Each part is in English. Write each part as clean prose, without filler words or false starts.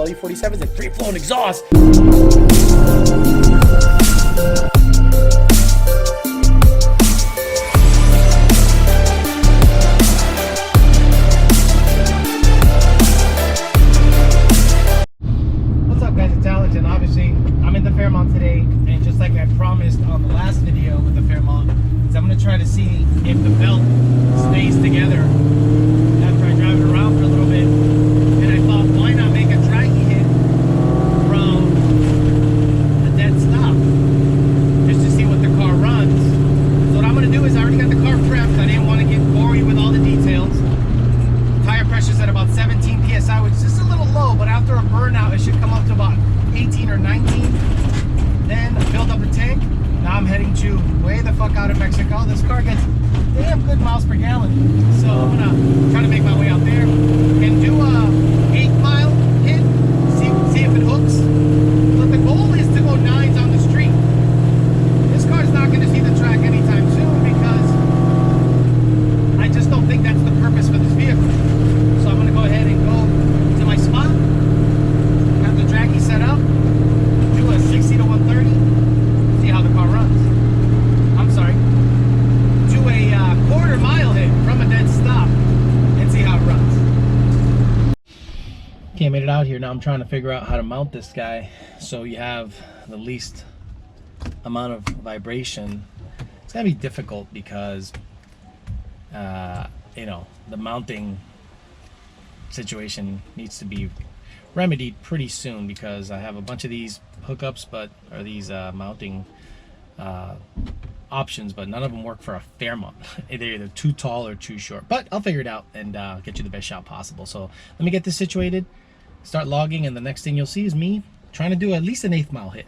LE47s and free-flowing exhaust. What's up, guys? It's Alex, and obviously I'm in the Fairmont today, and just like I promised on the last video with the Fairmont, is I'm going to try to see if the belt stays together after I drive it around for a little bit. And I thought, why not make a draggy hit from the dead stop just to see what the car runs. So what I'm going to do is I already got the car prepped. I didn't want to bore you with all the details. Tire pressure's at about 17 psi, which is just a little low, but after a burnout it should come up to about 18 or 19. Then build up the tank. Now I'm heading to way the fuck out of Mexico. This car gets damn good miles per gallon, so I'm gonna try to make my way out there and do a 8-mile hit, see if it hooks. But the goal is to go 9s on the street. This car's not gonna see the track anytime soon because I just don't think that's the purpose for this vehicle. So I'm gonna go ahead and go to my spot, have the draggy set up, do a 60 to 130, see how the car runs. I'm sorry, do a quarter-mile hit from a dead stop and see how it runs. Okay, I made it out here. Now I'm trying to figure out how to mount this guy so you have the least amount of vibration. It's gonna be difficult because you know, the mounting situation needs to be remedied pretty soon because I have a bunch of these hookups, or these mounting options, but none of them work for a Fairmont. They're either too tall or too short, but I'll figure it out and get you the best shot possible. So let me get this situated, start logging, and the next thing you'll see is me trying to do at least an 8th mile hit.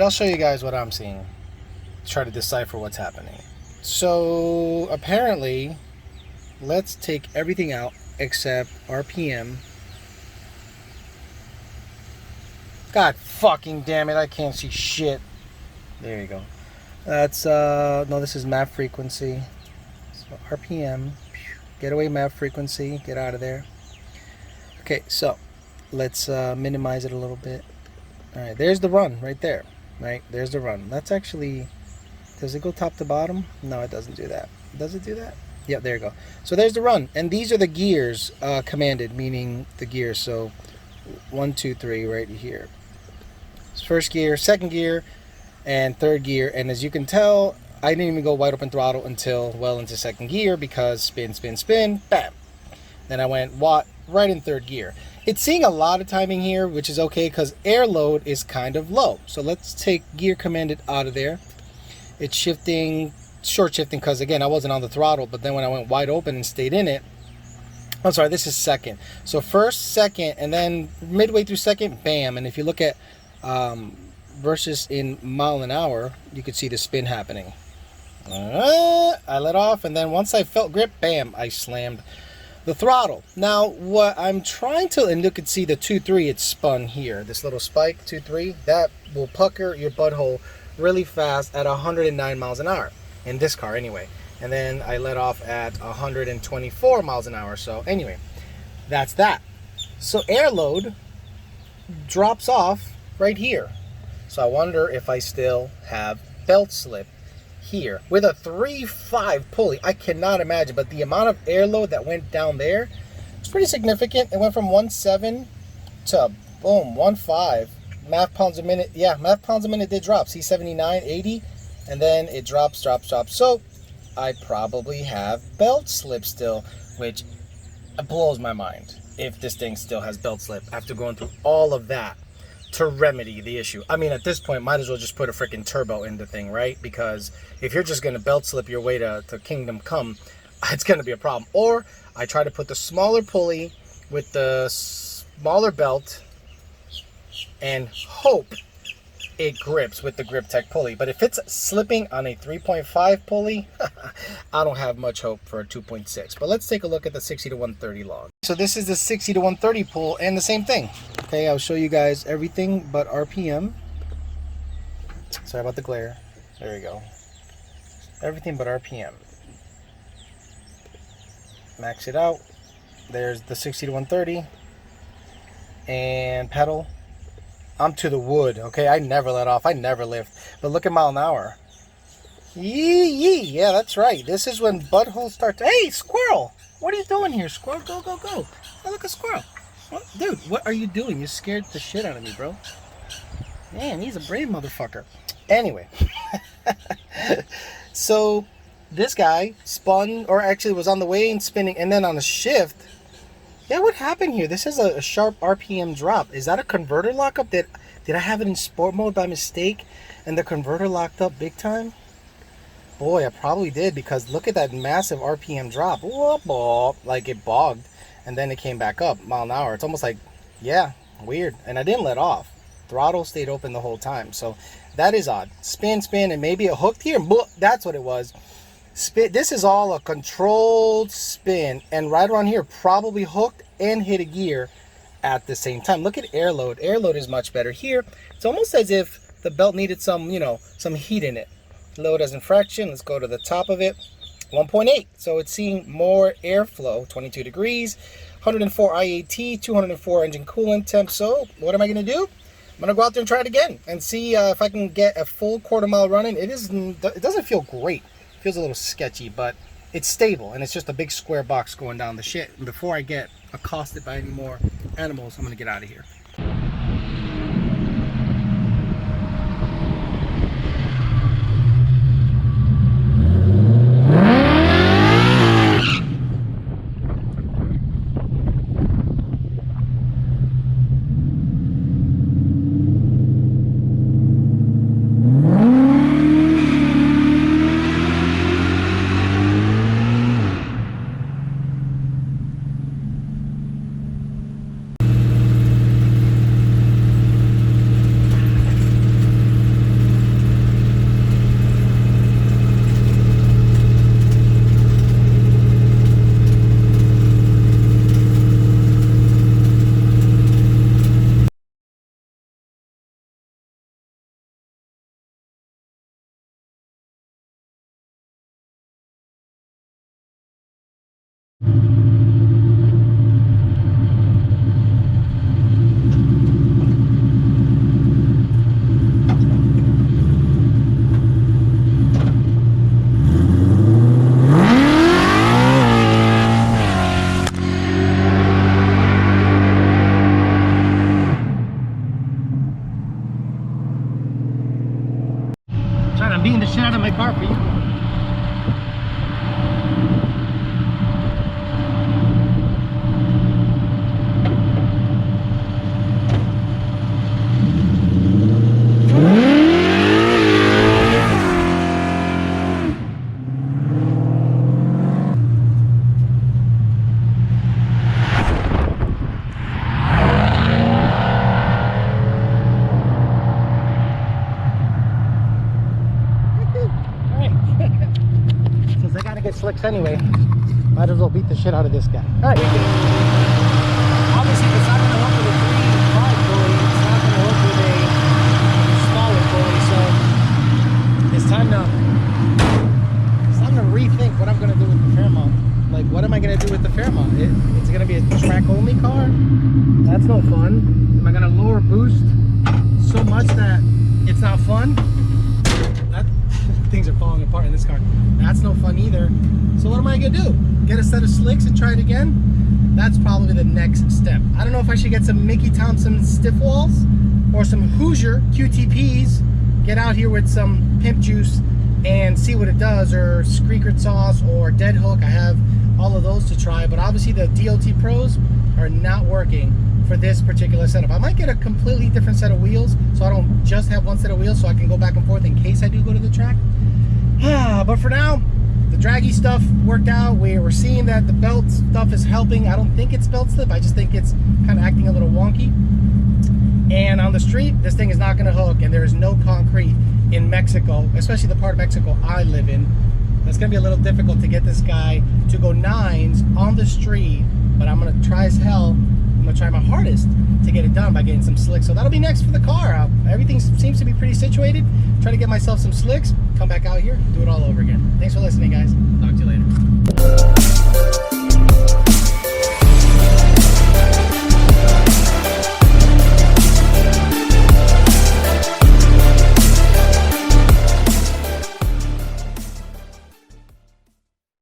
I'll show you guys what I'm seeing. Try to decipher what's happening. So apparently, let's take everything out except RPM. God fucking damn it, I can't see shit. There you go. That's no, this is map frequency. So RPM, get away map frequency, get out of there. Okay, so let's minimize it a little bit. All right, there's the run right there. Right, there's the run. That's actually, does it go top to bottom? No, it doesn't do that. Does it do that? Yeah, there you go. So there's the run, and these are the gears commanded, meaning the gears. So 1, 2, 3 right here. First gear, second gear, and third gear. And as you can tell, I didn't even go wide open throttle until well into second gear because spin, spin, spin, bam. Then I went right in third gear. It's seeing a lot of timing here, which is okay because air load is kind of low. So let's take gear commanded out of there. It's shifting, short shifting, because again, I wasn't on the throttle, but then when I went wide open and stayed in it, I'm sorry, this is second. So first, second, and then midway through second, bam. And if you look at versus in mile an hour, you could see the spin happening. I let off, and then once I felt grip, bam, I slammed the throttle. Now what I'm trying to, and you can see the 2-3, it's spun here, this little spike 2-3, that will pucker your butthole really fast at 109 miles an hour in this car anyway. And then I let off at 124 miles an hour. So anyway, that's that. So air load drops off right here. So I wonder if I still have belt slip here with a 3.5 pulley. I cannot imagine, but the amount of air load that went down there was pretty significant. It went from 1.7 to boom 1.5 math pounds a minute. Yeah, math pounds a minute did drop. See, 79, 80, and then it drops. So I probably have belt slip still, which blows my mind if this thing still has belt slip after going through all of that to remedy the issue. I mean, at this point, might as well just put a freaking turbo in the thing, right? Because if you're just going to belt slip your way to Kingdom Come, it's going to be a problem. Or I try to put the smaller pulley with the smaller belt and hope it grips with the Grip Tech pulley. But if it's slipping on a 3.5 pulley, I don't have much hope for a 2.6. But let's take a look at the 60 to 130 log. So this is the 60 to 130 pull, and the same thing. Okay, I'll show you guys everything but RPM. Sorry about the glare. There we go. Everything but RPM. Max it out. There's the 60 to 130. And pedal. I'm to the wood, okay? I never let off. I never lift. But look at mile an hour. Yee. Yeah, that's right. This is when buttholes start to... Hey, squirrel! What are you doing here, squirrel? Go. Oh, look, a squirrel. What? Dude, what are you doing? You scared the shit out of me, bro. Man, he's a brave motherfucker. Anyway. So, this guy spun, or actually was on the way and spinning, and then on a shift... Yeah, what happened here? This is a sharp RPM drop. Is that a converter lockup? Did I have it in sport mode by mistake and the converter locked up big time? Boy, I probably did, because look at that massive RPM drop. Whoop, like it bogged and then it came back up mile an hour. It's almost like, yeah, weird. And I didn't let off. Throttle stayed open the whole time. So that is odd. Spin, and maybe it hooked here. That's what it was. Spin. This is all a controlled spin, and right around here probably hooked and hit a gear at the same time. Look at air load. Air load is much better here. It's almost as if the belt needed some, some heat in it. Load as in fraction. Let's go to the top of it. 1.8. So it's seeing more airflow. 22 degrees, 104 IAT, 204 engine coolant temp. So what am I going to do? I'm going to go out there and try it again and see if I can get a full quarter mile running. It doesn't feel great. Feels a little sketchy, but it's stable, and it's just a big square box going down the shit. And before I get accosted by any more animals, I'm gonna get out of here. I'm beating the shit out of my car for you. Slicks anyway, might as well beat the shit out of this guy. All right. Obviously, it's not going to hook with a 3.5 pulley. It's not going to hook with a smaller pulley. So it's time to rethink what I'm going to do with the Fairmont. Like, what am I going to do with the Fairmont? It's going to be a track-only car. That's no fun. Am I going to lower boost so much that it's not fun? Things are falling apart in this car. That's no fun either. So what am I gonna do? Get a set of slicks and try it again? That's probably the next step. I don't know if I should get some Mickey Thompson stiff walls or some Hoosier QTPs, get out here with some pimp juice and see what it does, or Screeker sauce or dead hook. I have all of those to try, but obviously the DOT Pros are not working for this particular setup. I might get a completely different set of wheels so I don't just have one set of wheels, so I can go back and forth in case I do go to the track. But for now, the draggy stuff worked out. We're seeing that the belt stuff is helping. I don't think it's belt slip. I just think it's kind of acting a little wonky. And on the street, this thing is not going to hook, and there is no concrete in Mexico, especially the part of Mexico I live in. It's going to be a little difficult to get this guy to go 9s on the street, but I'm going to try as hell. I'm going to try my hardest to get it done by getting some slicks. So that'll be next for the car. Everything seems to be pretty situated. Try to get myself some slicks, come back out here, do it all over again. Thanks for listening, guys. Talk to you later.